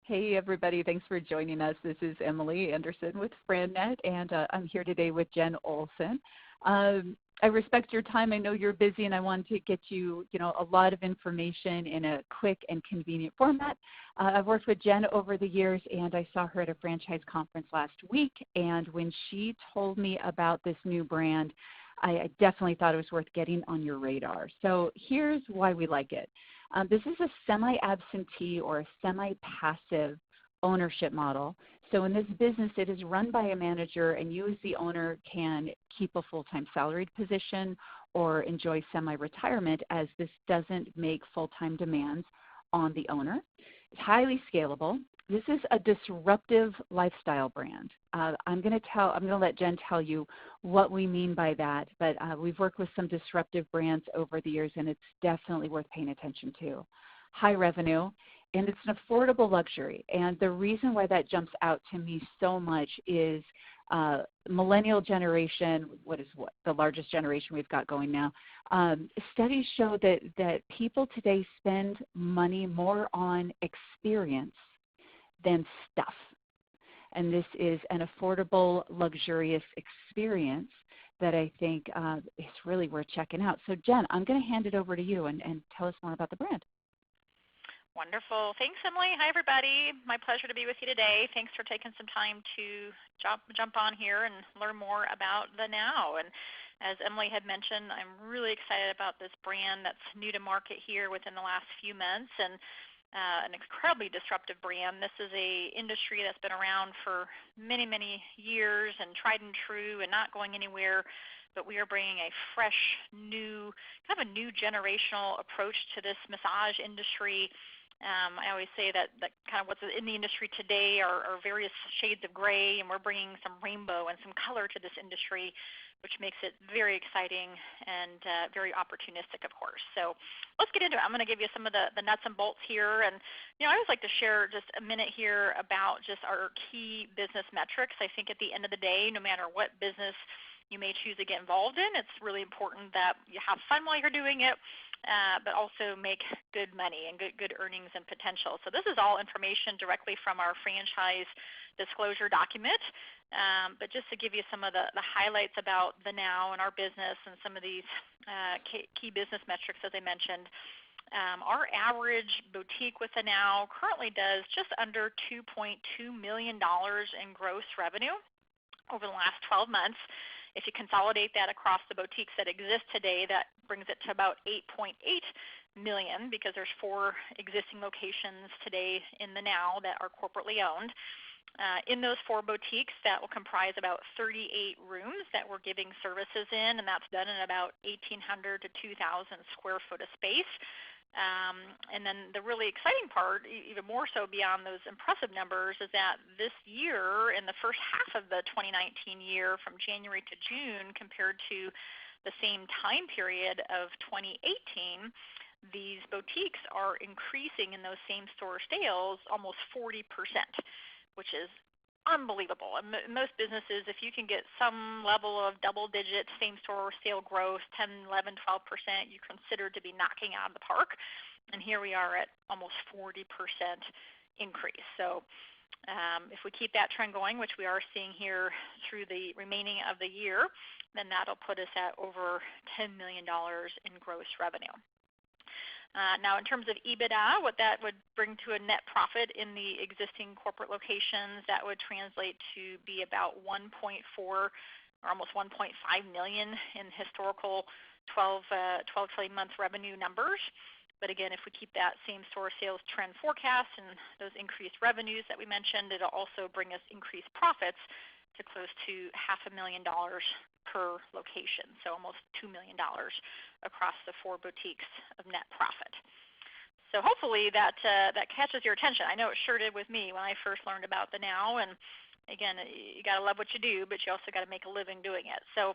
Hey, everybody. Thanks for joining us. This is Emily Anderson with FranNet, and I'm here today with Jen Olson. I respect your time. I know you're busy, and I wanted to get you, a lot of information in a quick and convenient format. I've worked with Jen over the years, and I saw her at a franchise conference last week, and when she told me about this new brand, I definitely thought it was worth getting on your radar. So here's why we like it. This is a semi-absentee or a semi-passive ownership model. So in this business, it is run by a manager, and you as the owner can keep a full-time salaried position or enjoy semi-retirement, as this doesn't make full-time demands on the owner. It's highly scalable. This is a disruptive lifestyle brand. I'm going to let Jen tell you what we mean by that, but we've worked with some disruptive brands over the years, and it's definitely worth paying attention to. High revenue, and it's an affordable luxury. And the reason why that jumps out to me so much is millennial generation, the largest generation we've got going now. Studies show that people today spend money more on experience than stuff. And this is an affordable, luxurious experience that I think is really worth checking out. So Jen, I'm going to hand it over to you and tell us more about the brand. Wonderful. Thanks, Emily. Hi, everybody. My pleasure to be with you today. Thanks for taking some time to jump on here and learn more about the Now. And as Emily had mentioned, I'm really excited about this brand that's new to market here within the last few months, and an incredibly disruptive brand. This is a industry that's been around for many, many years and tried and true and not going anywhere, but we are bringing a fresh, new, kind of a new generational approach to this massage industry. I always say that kind of what's in the industry today are various shades of gray, and we're bringing some rainbow and some color to this industry, which makes it very exciting and very opportunistic, of course. So let's get into it. I'm going to give you some of the nuts and bolts here. And, I always like to share just a minute here about just our key business metrics. I think at the end of the day, no matter what business you may choose to get involved in, it's really important that you have fun while you're doing it, but also make good money and good earnings and potential. So this is all information directly from our franchise disclosure document. But just to give you some of the highlights about the Now and our business and some of these key business metrics, as I mentioned, our average boutique with the Now currently does just under $2.2 million in gross revenue over the last 12 months. If you consolidate that across the boutiques that exist today, that brings it to about $8.8 million, because there's 4 existing locations today in the Now that are corporately owned. In those 4 boutiques, that will comprise about 38 rooms that we're giving services in, and that's done in about 1,800 to 2,000 square foot of space. And then the really exciting part, even more so beyond those impressive numbers, is that this year, in the first half of the 2019 year, from January to June, compared to the same time period of 2018, these boutiques are increasing in those same store sales almost 40%, which is unbelievable. And most businesses, if you can get some level of double-digit same-store sale growth, 10, 11, 12%, you consider to be knocking out of the park. And here we are at almost 40% increase. So if we keep that trend going, which we are seeing here through the remaining of the year, then that'll put us at over $10 million in gross revenue. Now, in terms of EBITDA, what that would bring to a net profit in the existing corporate locations, that would translate to be about 1.4 or almost 1.5 million in historical 12-month revenue numbers. But again, if we keep that same store sales trend forecast and those increased revenues that we mentioned, it'll also bring us increased profits to close to $500,000 per location, so almost $2 million across the 4 boutiques of net profit. So hopefully that catches your attention. I know it sure did with me when I first learned about the Now. And again, you got to love what you do, but you also got to make a living doing it. So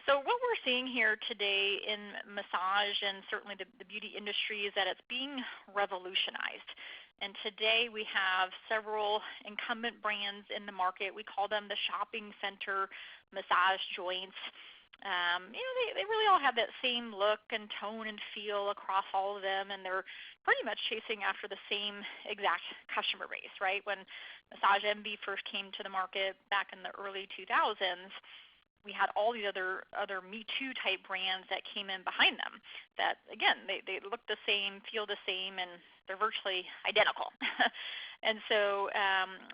what we're seeing here today in massage and certainly the beauty industry is that it's being revolutionized. And today we have several incumbent brands in the market. We call them the shopping center massage joints. They really all have that same look and tone and feel across all of them, and they're pretty much chasing after the same exact customer base, right? When Massage Envy first came to the market back in the early 2000s, we had all these other Me Too type brands that came in behind them that, again, they look the same, feel the same, and they're virtually identical. And so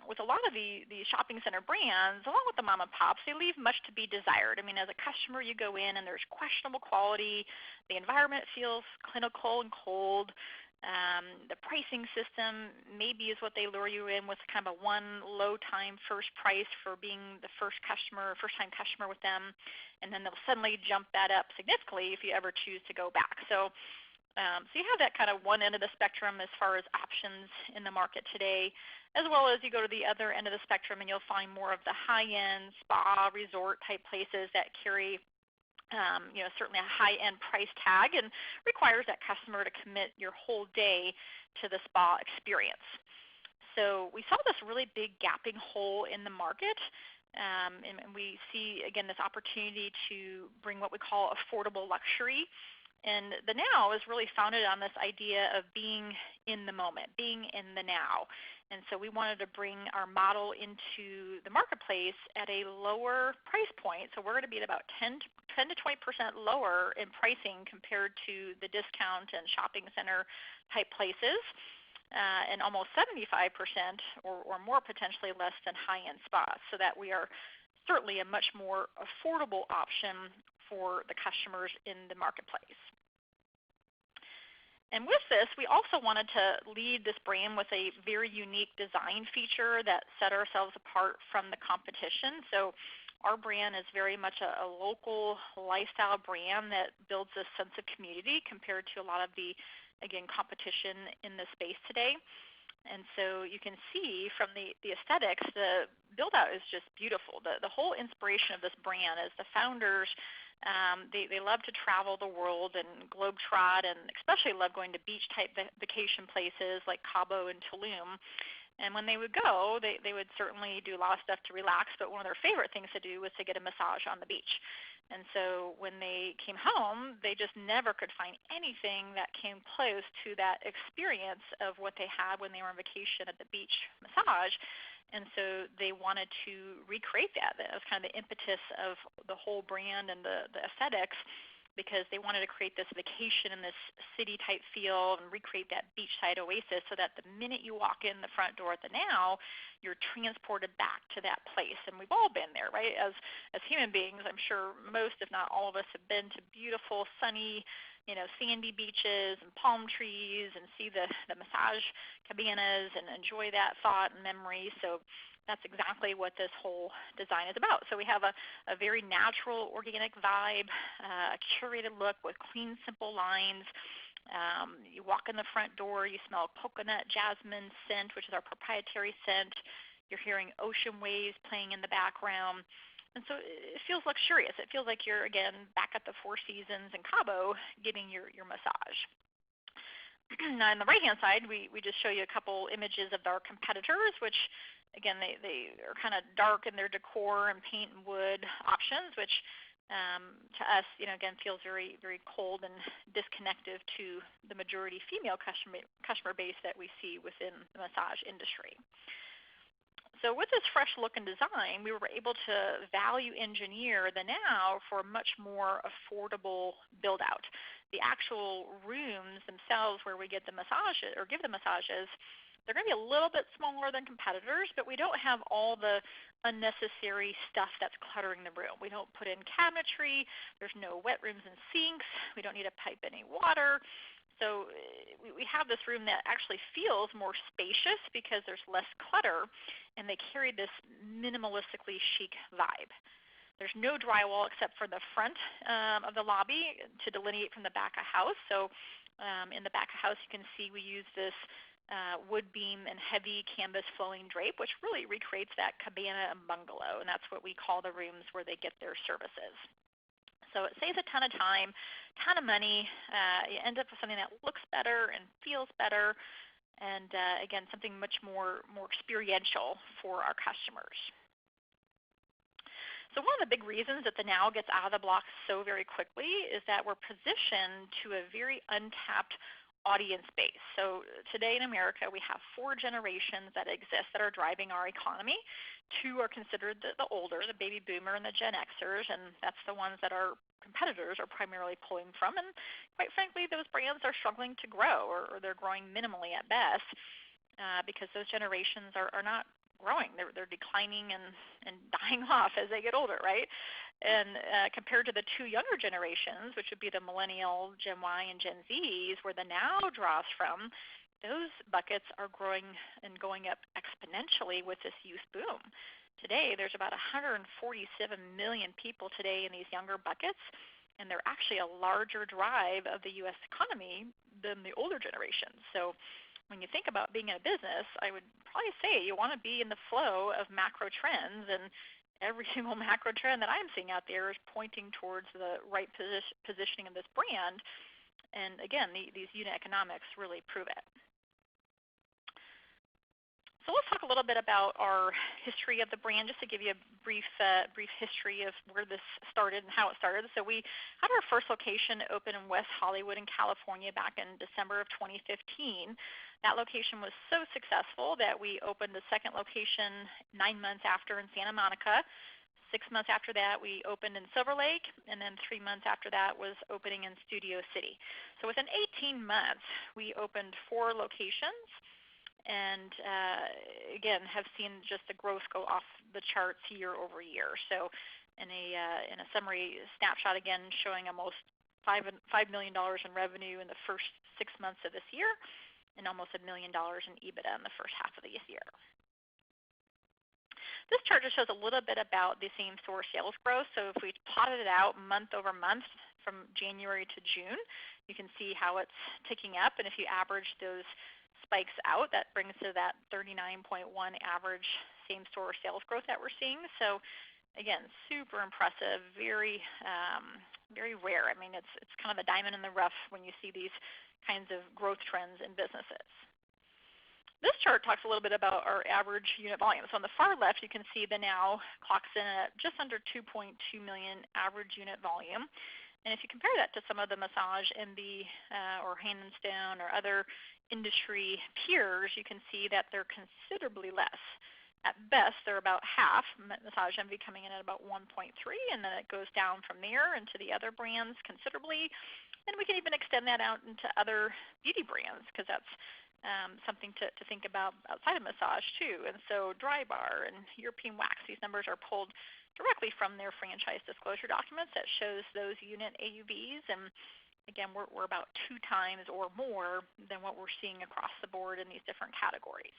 with a lot of the shopping center brands, along with the mom and pops, they leave much to be desired. I mean, as a customer, you go in and there's questionable quality. The environment feels clinical and cold. The pricing system maybe is what they lure you in with, kind of a one low time first price for being the first time customer with them, and then they'll suddenly jump that up significantly if you ever choose to go back. So you have that kind of one end of the spectrum as far as options in the market today, as well as you go to the other end of the spectrum and you'll find more of the high-end spa resort type places that carry certainly a high-end price tag and requires that customer to commit your whole day to the spa experience. So we saw this really big gapping hole in the market, and we see, again, this opportunity to bring what we call affordable luxury. And the now is really founded on this idea of being in the moment, being in the now. And so we wanted to bring our model into the marketplace at a lower price point. So we're going to be at about 10 to 20% lower in pricing compared to the discount and shopping center type places, and almost 75% or more potentially less than high-end spas, so that we are certainly a much more affordable option for the customers in the marketplace. And with this, we also wanted to lead this brand with a very unique design feature that set ourselves apart from the competition. So our brand is very much a local lifestyle brand that builds a sense of community compared to a lot of the, again, competition in the space today. And so you can see from the aesthetics, the build-out is just beautiful. The whole inspiration of this brand is the founders. They love to travel the world and globetrot, and especially love going to beach-type vacation places like Cabo and Tulum. And when they would go, they would certainly do a lot of stuff to relax, but one of their favorite things to do was to get a massage on the beach. And so when they came home, they just never could find anything that came close to that experience of what they had when they were on vacation at the beach massage. And so they wanted to recreate that. That was kind of the impetus of the whole brand and the aesthetics, because they wanted to create this vacation in this city-type feel and recreate that beachside oasis, so that the minute you walk in the front door at the Now, you're transported back to that place. And we've all been there, right? As human beings, I'm sure most, if not all of us, have been to beautiful, sunny, sandy beaches and palm trees, and see the massage cabanas and enjoy that thought and memory. So that's exactly what this whole design is about. So we have a very natural, organic vibe, a curated look with clean, simple lines. You walk in the front door, you smell coconut jasmine scent, which is our proprietary scent. You're hearing ocean waves playing in the background. And so it feels luxurious. It feels like you're, again, back at the Four Seasons in Cabo getting your massage. Now, on the right-hand side, we just show you a couple images of our competitors, which, again, they are kind of dark in their decor and paint and wood options, which to us, again, feels very, very cold and disconnected to the majority female customer base that we see within the massage industry. So with this fresh look and design, we were able to value engineer the Now for a much more affordable build-out. The actual rooms themselves where we get the massages or give the massages, they're going to be a little bit smaller than competitors, but we don't have all the unnecessary stuff that's cluttering the room. We don't put in cabinetry. There's no wet rooms and sinks. We don't need to pipe any water. So we have this room that actually feels more spacious because there's less clutter, and they carry this minimalistically chic vibe. There's no drywall except for the front of the lobby to delineate from the back of house. So in the back of house, you can see we use this wood beam and heavy canvas flowing drape, which really recreates that cabana and bungalow, and that's what we call the rooms where they get their services. So it saves a ton of time, ton of money. You end up with something that looks better and feels better, and again, something much more experiential for our customers. So one of the big reasons that the Now gets out of the blocks so very quickly is that we're positioned to a very untapped audience base. So today in America, we have four generations that exist that are driving our economy. Two are considered the older, the baby boomer and the Gen Xers, and that's the ones that our competitors are primarily pulling from. And quite frankly, those brands are struggling to grow, or they're growing minimally at best, because those generations are not growing. They're declining and dying off as they get older, right? And compared to the two younger generations, which would be the millennial, Gen Y, and Gen Zs, where the Now draws from, those buckets are growing and going up exponentially with this youth boom. Today, there's about 147 million people today in these younger buckets, and they're actually a larger drive of the U.S. economy than the older generations. So when you think about being in a business, I would probably say you want to be in the flow of macro trends, and every single macro trend that I'm seeing out there is pointing towards the right positioning of this brand. And again, these unit economics really prove it. So let's talk a little bit about our history of the brand, just to give you a brief history of where this started and how it started. So we had our first location open in West Hollywood in California back in December of 2015. That location was so successful that we opened the second location 9 months after in Santa Monica. 6 months after that, we opened in Silver Lake, and then 3 months after that was opening in Studio City. So within 18 months, we opened 4 locations, and again, have seen just the growth go off the charts year over year. So in a summary snapshot, again, showing almost $5 million in revenue in the first 6 months of this year, and almost $1 million in EBITDA in the first half of this year. This chart just shows a little bit about the same-store sales growth. So if we plotted it out month over month from January to June, you can see how it's ticking up. And if you average those spikes out, that brings to that 39.1 average same-store sales growth that we're seeing. So again, super impressive, very rare. I mean, it's kind of a diamond in the rough when you see these kinds of growth trends in businesses. This chart talks a little bit about our average unit volume. So on the far left, you can see the Now clocks in at just under 2.2 million average unit volume. And if you compare that to some of the massage, MB, or Hand and Stone, or other industry peers, you can see that they're considerably less. At best, they're about half, Massage Envy coming in at about 1.3, and then it goes down from there into the other brands considerably. And we can even extend that out into other beauty brands, because that's something to think about outside of massage too. And so Dry Bar and European Wax, these numbers are pulled directly from their franchise disclosure documents that shows those unit AUVs. And again, we're about 2 times or more than what we're seeing across the board in these different categories.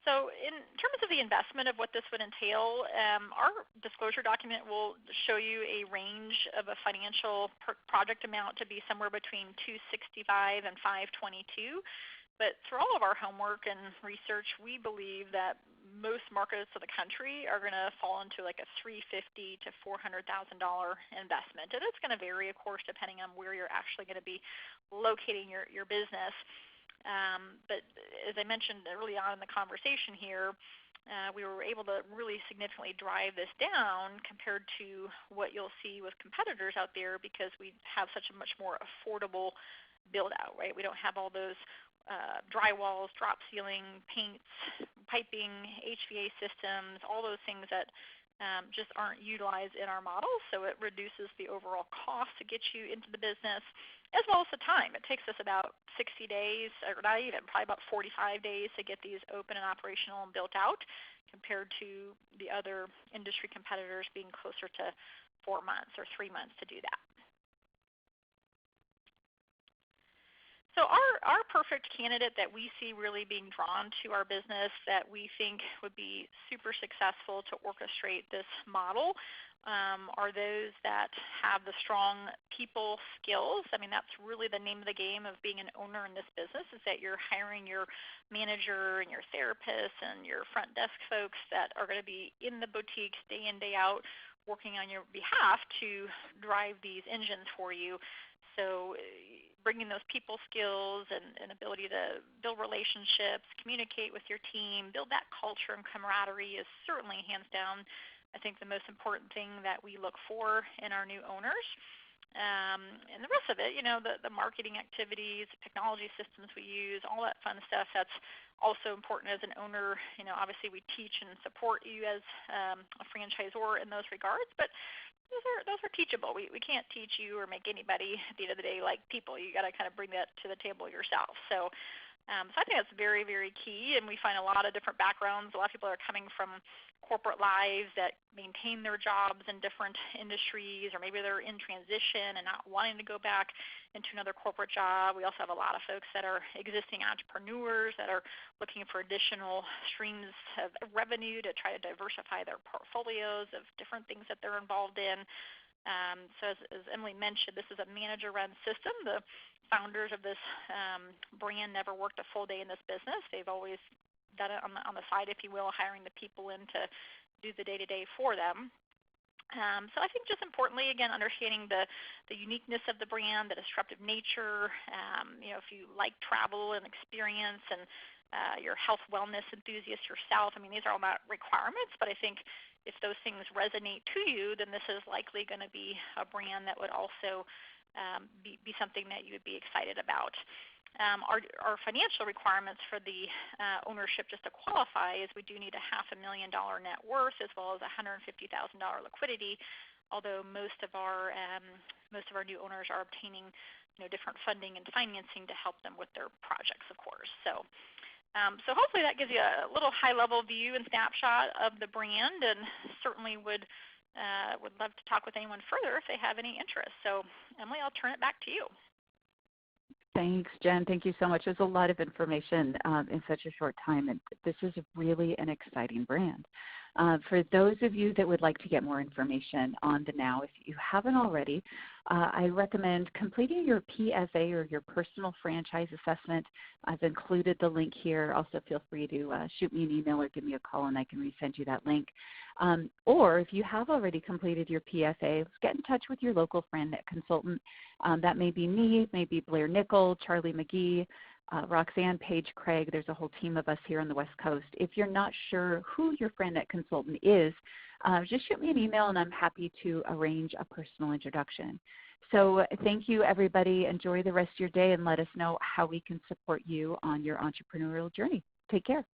So in terms of the investment of what this would entail, our disclosure document will show you a range of a financial project amount to be somewhere between $265 and $522. But through all of our homework and research, we believe that most markets of the country are going to fall into like a $350,000 to $400,000 investment. And it's going to vary, of course, depending on where you're actually going to be locating your business. But as I mentioned early on in the conversation here, we were able to really significantly drive this down compared to what you'll see with competitors out there, because we have such a much more affordable build out, right? We don't have all those drywalls, drop ceiling, paints, piping, HVA systems, all those things that just aren't utilized in our model. So it reduces the overall cost to get you into the business, as well as the time. It takes us about 60 days, or not even, probably about 45 days to get these open and operational and built out, compared to the other industry competitors being closer to 4 months or 3 months to do that. So our perfect candidate that we see really being drawn to our business, that we think would be super successful to orchestrate this model, are those that have the strong people skills. I mean, that's really the name of the game of being an owner in this business, is that you're hiring your manager and your therapists and your front desk folks that are going to be in the boutiques day in, day out, working on your behalf to drive these engines for you. So bringing those people skills and ability to build relationships, communicate with your team, build that culture and camaraderie is certainly hands down, I think, the most important thing that we look for in our new owners. And the rest of it, the marketing activities, technology systems we use, all that fun stuff, that's also important as an owner. Obviously we teach and support you as a franchisor in those regards, but those are teachable. We can't teach you or make anybody at the end of the day like people. You got to kind of bring that to the table yourself. So I think that's very, very key, and we find a lot of different backgrounds. A lot of people are coming from corporate lives that maintain their jobs in different industries, or maybe they're in transition and not wanting to go back into another corporate job. We also have a lot of folks that are existing entrepreneurs that are looking for additional streams of revenue to try to diversify their portfolios of different things that they're involved in. So as Emily mentioned, this is a manager-run system. The founders of this brand never worked a full day in this business. They've always done it on the side, if you will, hiring the people in to do the day-to-day for them. So I think just importantly, again, understanding the uniqueness of the brand, the disruptive nature. If you like travel and experience and you're a health wellness enthusiast yourself, these are all not requirements, but I think if those things resonate to you, then this is likely going to be a brand that would also be something that you would be excited about. Our financial requirements for the ownership, just to qualify, is we do need a $500,000 net worth as well as $150,000 liquidity. Although most of our new owners are obtaining different funding and financing to help them with their projects, of course. So hopefully that gives you a little high-level view and snapshot of the brand, and certainly would love to talk with anyone further if they have any interest. So Emily, I'll turn it back to you. Thanks, Jen. Thank you so much. There's a lot of information in such a short time, and this is really an exciting brand. For those of you that would like to get more information on the Now, if you haven't already, I recommend completing your PFA or your personal franchise assessment. I've included the link here. Also, feel free to shoot me an email or give me a call, and I can resend you that link. Or if you have already completed your PFA, get in touch with your local FranNet consultant. That may be me, maybe Blair Nickel, Charlie McGee, Roxanne, Paige, Craig. There's a whole team of us here on the West Coast. If you're not sure who your FranNet consultant is, just shoot me an email, and I'm happy to arrange a personal introduction. So thank you, everybody. Enjoy the rest of your day, and let us know how we can support you on your entrepreneurial journey. Take care.